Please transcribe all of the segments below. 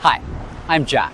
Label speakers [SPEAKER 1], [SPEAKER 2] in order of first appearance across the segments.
[SPEAKER 1] Hi, I'm Jack,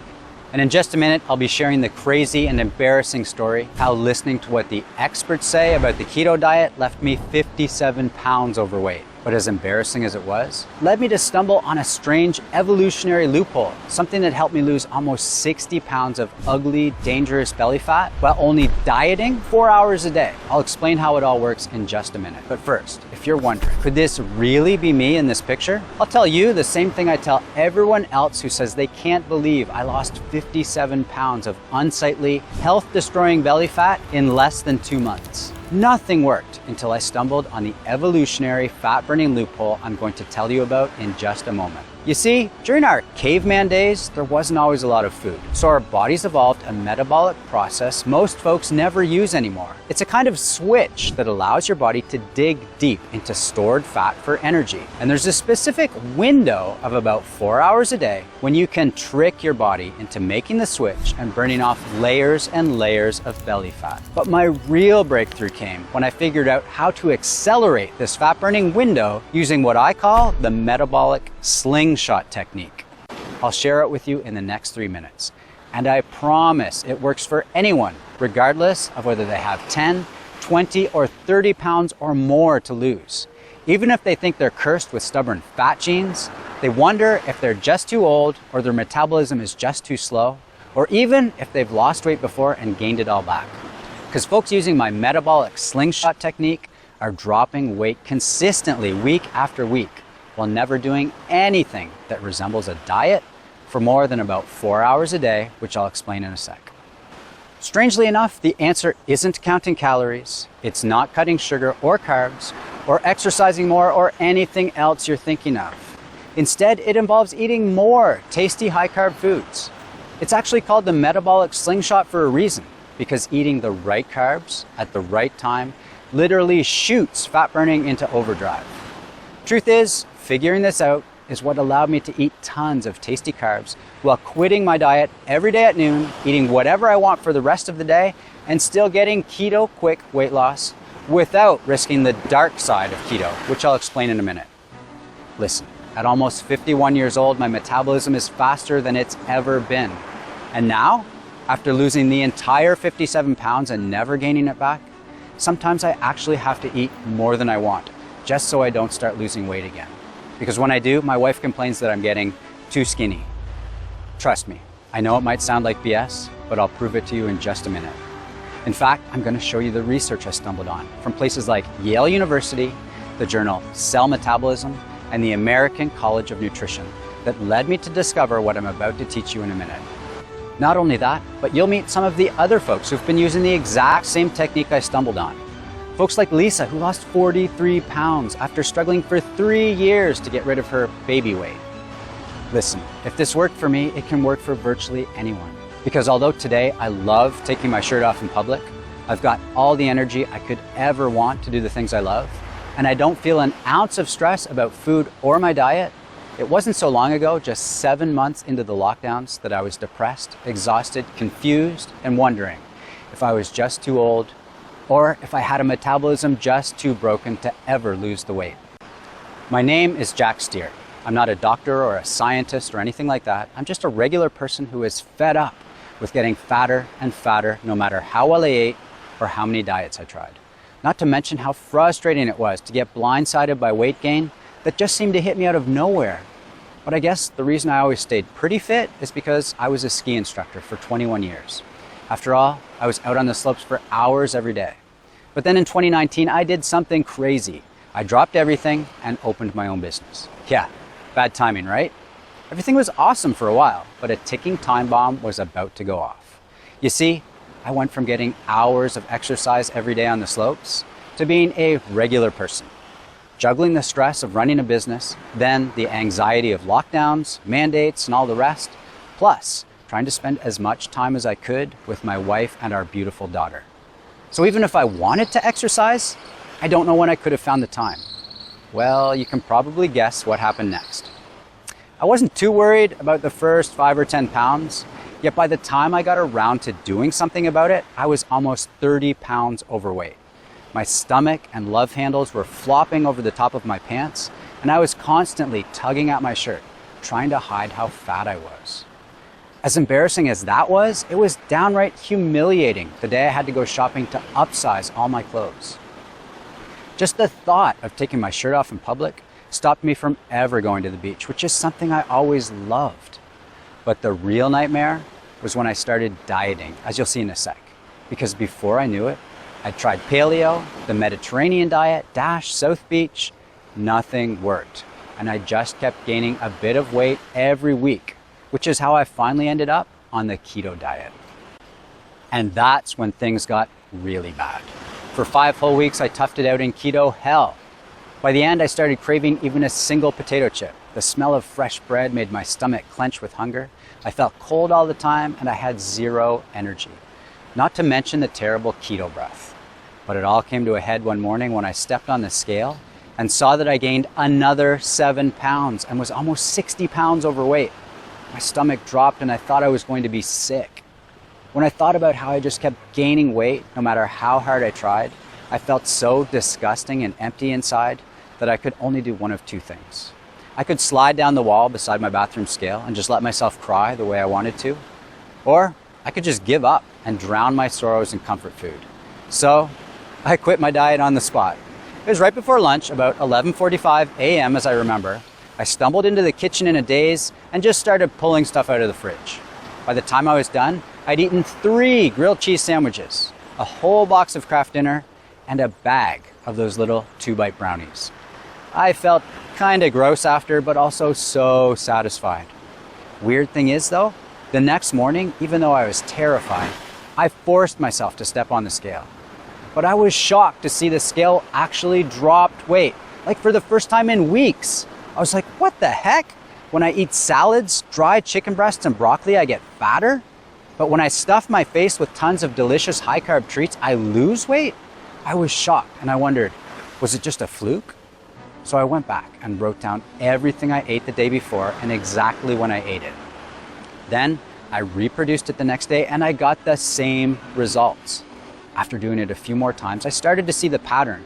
[SPEAKER 1] and in just a minute I'll be sharing the crazy and embarrassing story how listening to what the experts say about the keto diet left me 57 pounds overweight. But as embarrassing as it was, led me to stumble on a strange evolutionary loophole, something that helped me lose almost 60 pounds of ugly, dangerous belly fat while only dieting 4 hours a day. I'll explain how it all works in just a minute. But first, if you're wondering, could this really be me in this picture? I'll tell you the same thing I tell everyone else who says they can't believe I lost 57 pounds of unsightly, health-destroying belly fat in less than 2 months. Nothing worked until I stumbled on the evolutionary fat-burning loophole I'm going to tell you about in just a moment. You see, during our caveman days, there wasn't always a lot of food. So our bodies evolved a metabolic process most folks never use anymore. It's a kind of switch that allows your body to dig deep into stored fat for energy. And there's a specific window of about 4 hours a day when you can trick your body into making the switch and burning off layers and layers of belly fat. But my real breakthrough came when I figured out how to accelerate this fat burning window using what I call the metabolic slingshot technique. I'll share it with you in the next 3 minutes. And I promise it works for anyone, regardless of whether they have 10, 20, or 30 pounds or more to lose. Even if they think they're cursed with stubborn fat genes, they wonder if they're just too old or their metabolism is just too slow, or even if they've lost weight before and gained it all back. Because folks using my metabolic slingshot technique are dropping weight consistently week after week, while never doing anything that resembles a diet for more than about 4 hours a day, which I'll explain in a sec. Strangely enough, the answer isn't counting calories, it's not cutting sugar or carbs, or exercising more, or anything else you're thinking of. Instead, it involves eating more tasty high-carb foods. It's actually called the metabolic slingshot for a reason, because eating the right carbs at the right time literally shoots fat burning into overdrive. Truth is, figuring this out is what allowed me to eat tons of tasty carbs while quitting my diet every day at noon, eating whatever I want for the rest of the day, and still getting keto quick weight loss without risking the dark side of keto, which I'll explain in a minute. Listen, at almost 51 years old, my metabolism is faster than it's ever been. And now, after losing the entire 57 pounds and never gaining it back, sometimes I actually have to eat more than I want, just so I don't start losing weight again. Because when I do, my wife complains that I'm getting too skinny. Trust me, I know it might sound like BS, but I'll prove it to you in just a minute. In fact, I'm going to show you the research I stumbled on from places like Yale University, the journal Cell Metabolism, and the American College of Nutrition that led me to discover what I'm about to teach you in a minute. Not only that, but you'll meet some of the other folks who've been using the exact same technique I stumbled on. Folks like Lisa, who lost 43 pounds after struggling for 3 years to get rid of her baby weight. Listen, if this worked for me, it can work for virtually anyone. Because although today I love taking my shirt off in public, I've got all the energy I could ever want to do the things I love, and I don't feel an ounce of stress about food or my diet, it wasn't so long ago, just 7 months into the lockdowns, that I was depressed, exhausted, confused, and wondering if I was just too old, or if I had a metabolism just too broken to ever lose the weight. My name is Jack Steer. I'm not a doctor or a scientist or anything like that. I'm just a regular person who is fed up with getting fatter and fatter no matter how well I ate or how many diets I tried. Not to mention how frustrating it was to get blindsided by weight gain that just seemed to hit me out of nowhere. But I guess the reason I always stayed pretty fit is because I was a ski instructor for 21 years. After all, I was out on the slopes for hours every day. But then in 2019, I did something crazy. I dropped everything and opened my own business. Yeah, bad timing, right? Everything was awesome for a while, but a ticking time bomb was about to go off. You see, I went from getting hours of exercise every day on the slopes to being a regular person, juggling the stress of running a business, then the anxiety of lockdowns, mandates, and all the rest, plus trying to spend as much time as I could with my wife and our beautiful daughter. So even if I wanted to exercise, I don't know when I could have found the time. Well, you can probably guess what happened next. I wasn't too worried about the first 5 or 10 pounds, yet by the time I got around to doing something about it, I was almost 30 pounds overweight. My stomach and love handles were flopping over the top of my pants, and I was constantly tugging at my shirt, trying to hide how fat I was. As embarrassing as that was, it was downright humiliating the day I had to go shopping to upsize all my clothes. Just the thought of taking my shirt off in public stopped me from ever going to the beach, which is something I always loved. But the real nightmare was when I started dieting, as you'll see in a sec. Because before I knew it, I tried paleo, the Mediterranean diet, South Beach. Nothing worked. And I just kept gaining a bit of weight every week, which is how I finally ended up on the keto diet. And that's when things got really bad. For 5 whole weeks, I toughed it out in keto hell. By the end, I started craving even a single potato chip. The smell of fresh bread made my stomach clench with hunger. I felt cold all the time, and I had zero energy. Not to mention the terrible keto breath. But it all came to a head one morning when I stepped on the scale and saw that I gained another 7 pounds and was almost 60 pounds overweight. My stomach dropped and I thought I was going to be sick. When I thought about how I just kept gaining weight, no matter how hard I tried, I felt so disgusting and empty inside that I could only do one of two things. I could slide down the wall beside my bathroom scale and just let myself cry the way I wanted to, or I could just give up and drown my sorrows in comfort food. So I quit my diet on the spot. It was right before lunch, about 11:45 a.m. as I remember. I stumbled into the kitchen in a daze and just started pulling stuff out of the fridge. By the time I was done, I'd eaten 3 grilled cheese sandwiches, a whole box of Kraft Dinner, and a bag of those little 2-bite brownies. I felt kinda gross after, but also so satisfied. Weird thing is though, the next morning, even though I was terrified, I forced myself to step on the scale. But I was shocked to see the scale actually dropped weight, like for the first time in weeks. I was like, what the heck? When I eat salads, dried chicken breasts, and broccoli, I get fatter? But when I stuff my face with tons of delicious high-carb treats, I lose weight? I was shocked and I wondered, was it just a fluke? So I went back and wrote down everything I ate the day before and exactly when I ate it. Then I reproduced it the next day and I got the same results. After doing it a few more times, I started to see the pattern.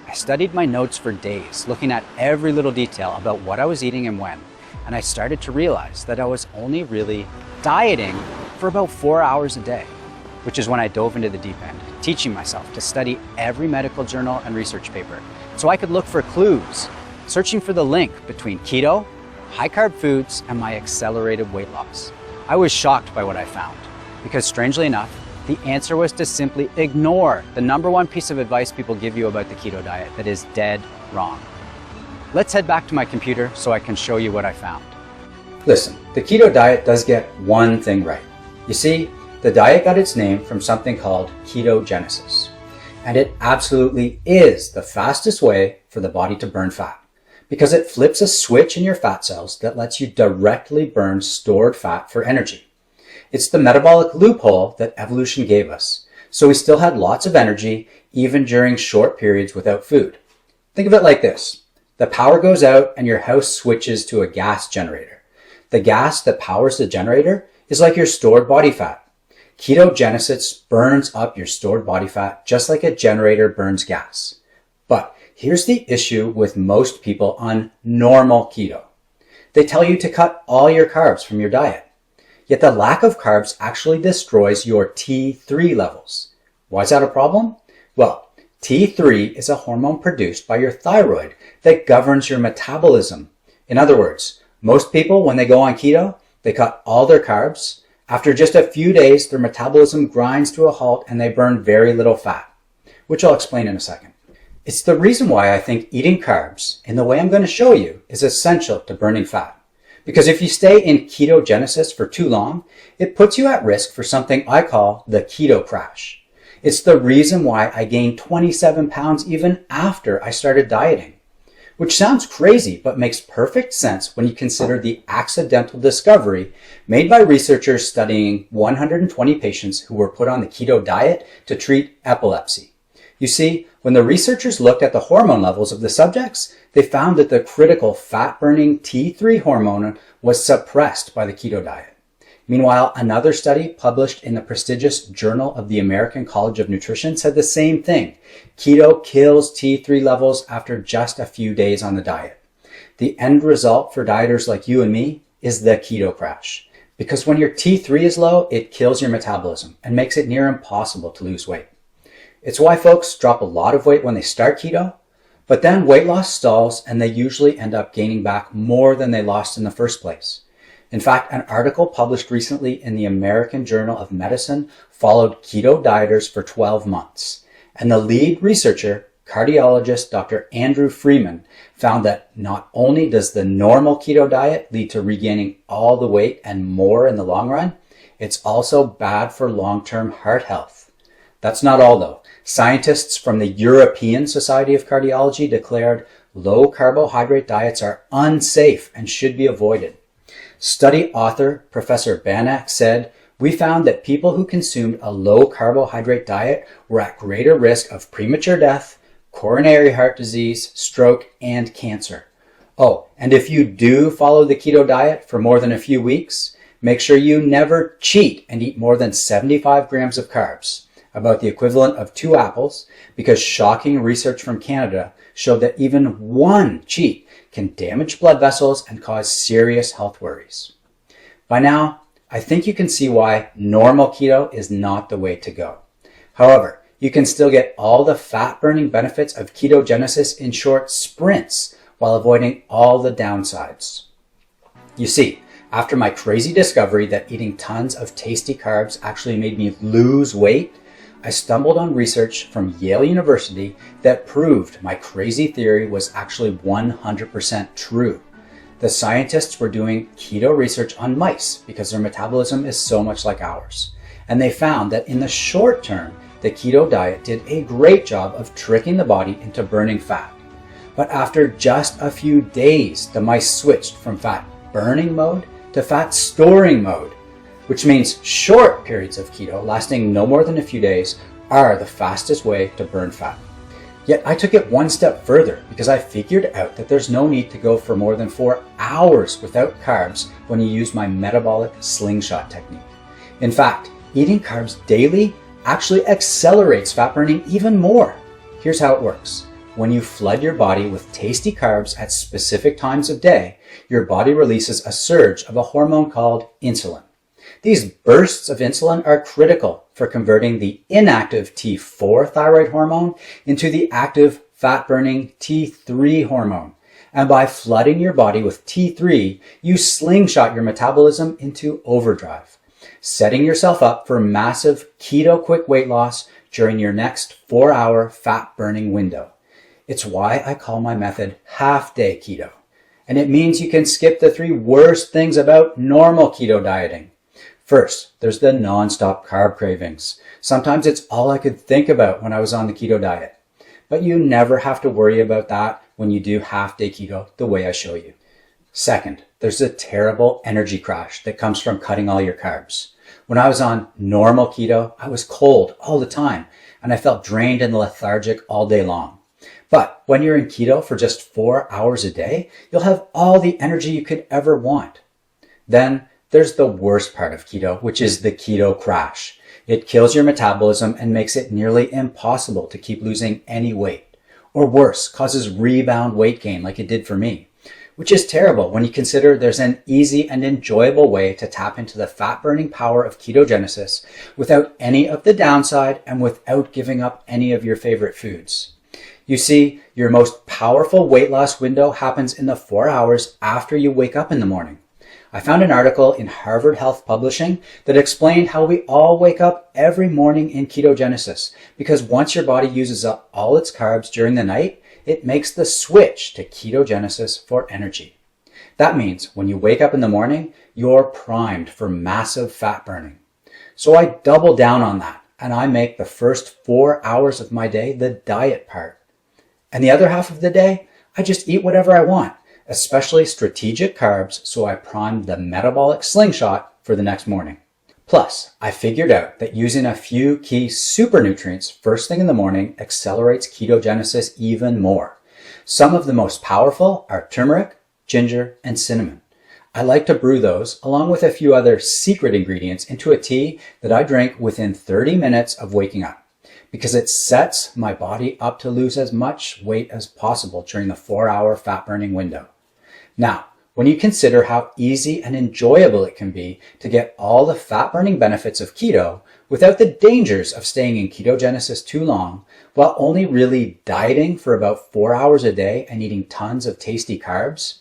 [SPEAKER 1] I studied my notes for days, looking at every little detail about what I was eating and when. And I started to realize that I was only really dieting for about 4 hours a day, which is when I dove into the deep end, teaching myself to study every medical journal and research paper so I could look for clues, searching for the link between keto, high-carb foods, and my accelerated weight loss. I was shocked by what I found because, strangely enough, the answer was to simply ignore the #1 piece of advice people give you about the keto diet that is dead wrong. Let's head back to my computer so I can show you what I found. Listen, the keto diet does get one thing right. You see, the diet got its name from something called ketogenesis. And it absolutely is the fastest way for the body to burn fat, because it flips a switch in your fat cells that lets you directly burn stored fat for energy. It's the metabolic loophole that evolution gave us, so we still had lots of energy even during short periods without food. Think of it like this. The power goes out and your house switches to a gas generator. The gas that powers the generator is like your stored body fat. Ketogenesis burns up your stored body fat just like a generator burns gas. But here's the issue with most people on normal keto. They tell you to cut all your carbs from your diet. Yet the lack of carbs actually destroys your T3 levels. Why is that a problem? Well, T3 is a hormone produced by your thyroid that governs your metabolism. In other words, most people, when they go on keto, they cut all their carbs. After just a few days, their metabolism grinds to a halt and they burn very little fat, which I'll explain in a second. It's the reason why I think eating carbs, in the way I'm going to show you, is essential to burning fat. Because if you stay in ketogenesis for too long, it puts you at risk for something I call the keto crash. It's the reason why I gained 27 pounds even after I started dieting. Which sounds crazy, but makes perfect sense when you consider the accidental discovery made by researchers studying 120 patients who were put on the keto diet to treat epilepsy. You see, when the researchers looked at the hormone levels of the subjects, they found that the critical fat-burning T3 hormone was suppressed by the keto diet. Meanwhile, another study published in the prestigious Journal of the American College of Nutrition said the same thing. Keto kills T3 levels after just a few days on the diet. The end result for dieters like you and me is the keto crash. Because when your T3 is low, it kills your metabolism and makes it near impossible to lose weight. It's why folks drop a lot of weight when they start keto, but then weight loss stalls and they usually end up gaining back more than they lost in the first place. In fact, an article published recently in the American Journal of Medicine followed keto dieters for 12 months. And the lead researcher, cardiologist Dr. Andrew Freeman, found that not only does the normal keto diet lead to regaining all the weight and more in the long run, it's also bad for long-term heart health. That's not all though. Scientists from the European Society of Cardiology declared low carbohydrate diets are unsafe and should be avoided. Study author Professor Banak said, "We found that people who consumed a low carbohydrate diet were at greater risk of premature death, coronary heart disease, stroke, and cancer. Oh, and if you do follow the keto diet for more than a few weeks, make sure you never cheat and eat more than 75 grams of carbs, about the equivalent of 2 apples, because shocking research from Canada showed that even one cheat can damage blood vessels and cause serious health worries." By now, I think you can see why normal keto is not the way to go. However, you can still get all the fat-burning benefits of ketogenesis in short sprints while avoiding all the downsides. You see, after my crazy discovery that eating tons of tasty carbs actually made me lose weight, I stumbled on research from Yale University that proved my crazy theory was actually 100% true. The scientists were doing keto research on mice because their metabolism is so much like ours. And they found that in the short term, the keto diet did a great job of tricking the body into burning fat. But after just a few days, the mice switched from fat burning mode to fat storing mode, which means short periods of keto lasting no more than a few days are the fastest way to burn fat. Yet I took it one step further because I figured out that there's no need to go for more than 4 hours without carbs when you use my metabolic slingshot technique. In fact, eating carbs daily actually accelerates fat burning even more. Here's how it works. When you flood your body with tasty carbs at specific times of day, your body releases a surge of a hormone called insulin. These bursts of insulin are critical for converting the inactive T4 thyroid hormone into the active fat-burning T3 hormone. And by flooding your body with T3, you slingshot your metabolism into overdrive, setting yourself up for massive keto quick weight loss during your next 4-hour fat-burning window. It's why I call my method Half Day Keto. And it means you can skip the 3 worst things about normal keto dieting. First, there's the non-stop carb cravings. Sometimes it's all I could think about when I was on the keto diet. But you never have to worry about that when you do half-day keto the way I show you. Second, there's a terrible energy crash that comes from cutting all your carbs. When I was on normal keto, I was cold all the time, and I felt drained and lethargic all day long. But when you're in keto for just 4 hours a day, you'll have all the energy you could ever want. Then, there's the worst part of keto, which is the keto crash. It kills your metabolism and makes it nearly impossible to keep losing any weight. Or worse, causes rebound weight gain like it did for me, which is terrible when you consider there's an easy and enjoyable way to tap into the fat-burning power of ketogenesis without any of the downside and without giving up any of your favorite foods. You see, your most powerful weight loss window happens in the 4 hours after you wake up in the morning. I found an article in Harvard Health Publishing that explained how we all wake up every morning in ketogenesis because once your body uses up all its carbs during the night, it makes the switch to ketogenesis for energy. That means when you wake up in the morning, you're primed for massive fat burning. So I double down on that and I make the first 4 hours of my day the diet part. And the other half of the day, I just eat whatever I want, especially strategic carbs, so I prime the metabolic slingshot for the next morning. Plus, I figured out that using a few key super nutrients first thing in the morning accelerates ketogenesis even more. Some of the most powerful are turmeric, ginger, and cinnamon. I like to brew those along with a few other secret ingredients into a tea that I drink within 30 minutes of waking up, because it sets my body up to lose as much weight as possible during the 4-hour fat burning window. Now, when you consider how easy and enjoyable it can be to get all the fat-burning benefits of keto without the dangers of staying in ketogenesis too long, while only really dieting for about 4 hours a day and eating tons of tasty carbs,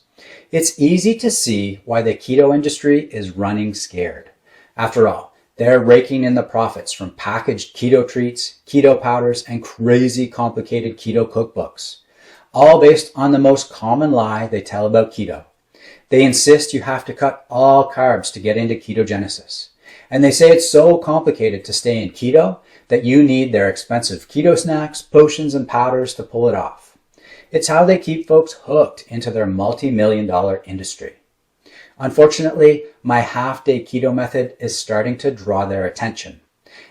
[SPEAKER 1] it's easy to see why the keto industry is running scared. After all, they're raking in the profits from packaged keto treats, keto powders, and crazy complicated keto cookbooks, all based on the most common lie they tell about keto. They insist you have to cut all carbs to get into ketogenesis. And they say it's so complicated to stay in keto that you need their expensive keto snacks, potions, and powders to pull it off. It's how they keep folks hooked into their multi-million-dollar industry. Unfortunately, my half-day keto method is starting to draw their attention.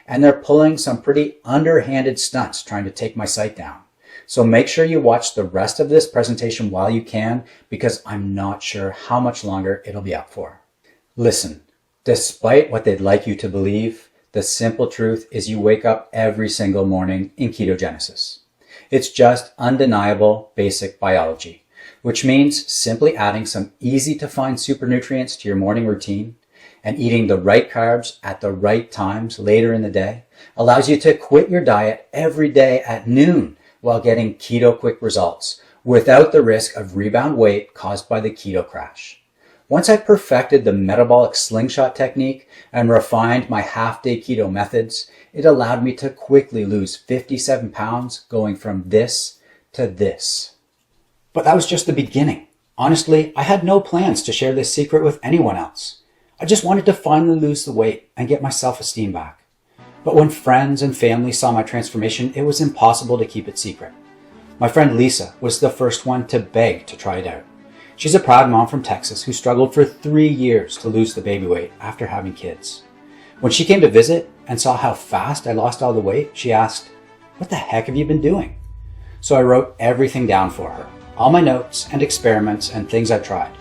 [SPEAKER 1] And they're pulling some pretty underhanded stunts trying to take my site down. So make sure you watch the rest of this presentation while you can, because I'm not sure how much longer it'll be up for. Listen, despite what they'd like you to believe, the simple truth is you wake up every single morning in ketogenesis. It's just undeniable basic biology, which means simply adding some easy to find supernutrients to your morning routine and eating the right carbs at the right times later in the day allows you to quit your diet every day at noon while getting keto quick results without the risk of rebound weight caused by the keto crash. Once I perfected the metabolic slingshot technique and refined my half-day keto methods, it allowed me to quickly lose 57 pounds going from this to this. But that was just the beginning. Honestly, I had no plans to share this secret with anyone else. I just wanted to finally lose the weight and get my self-esteem back. But when friends and family saw my transformation, it was impossible to keep it secret. My friend Lisa was the first one to beg to try it out. She's a proud mom from Texas who struggled for 3 years to lose the baby weight after having kids. When she came to visit and saw how fast I lost all the weight, she asked, "What the heck have you been doing?" So I wrote everything down for her, all my notes and experiments and things I tried.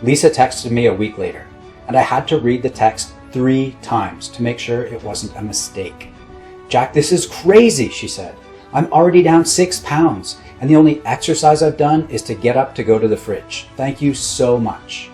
[SPEAKER 1] Lisa texted me a week later, and I had to read the text 3 times to make sure it wasn't a mistake. "Jack, this is crazy," she said. "I'm already down 6 pounds, and the only exercise I've done is to get up to go to the fridge. Thank you so much."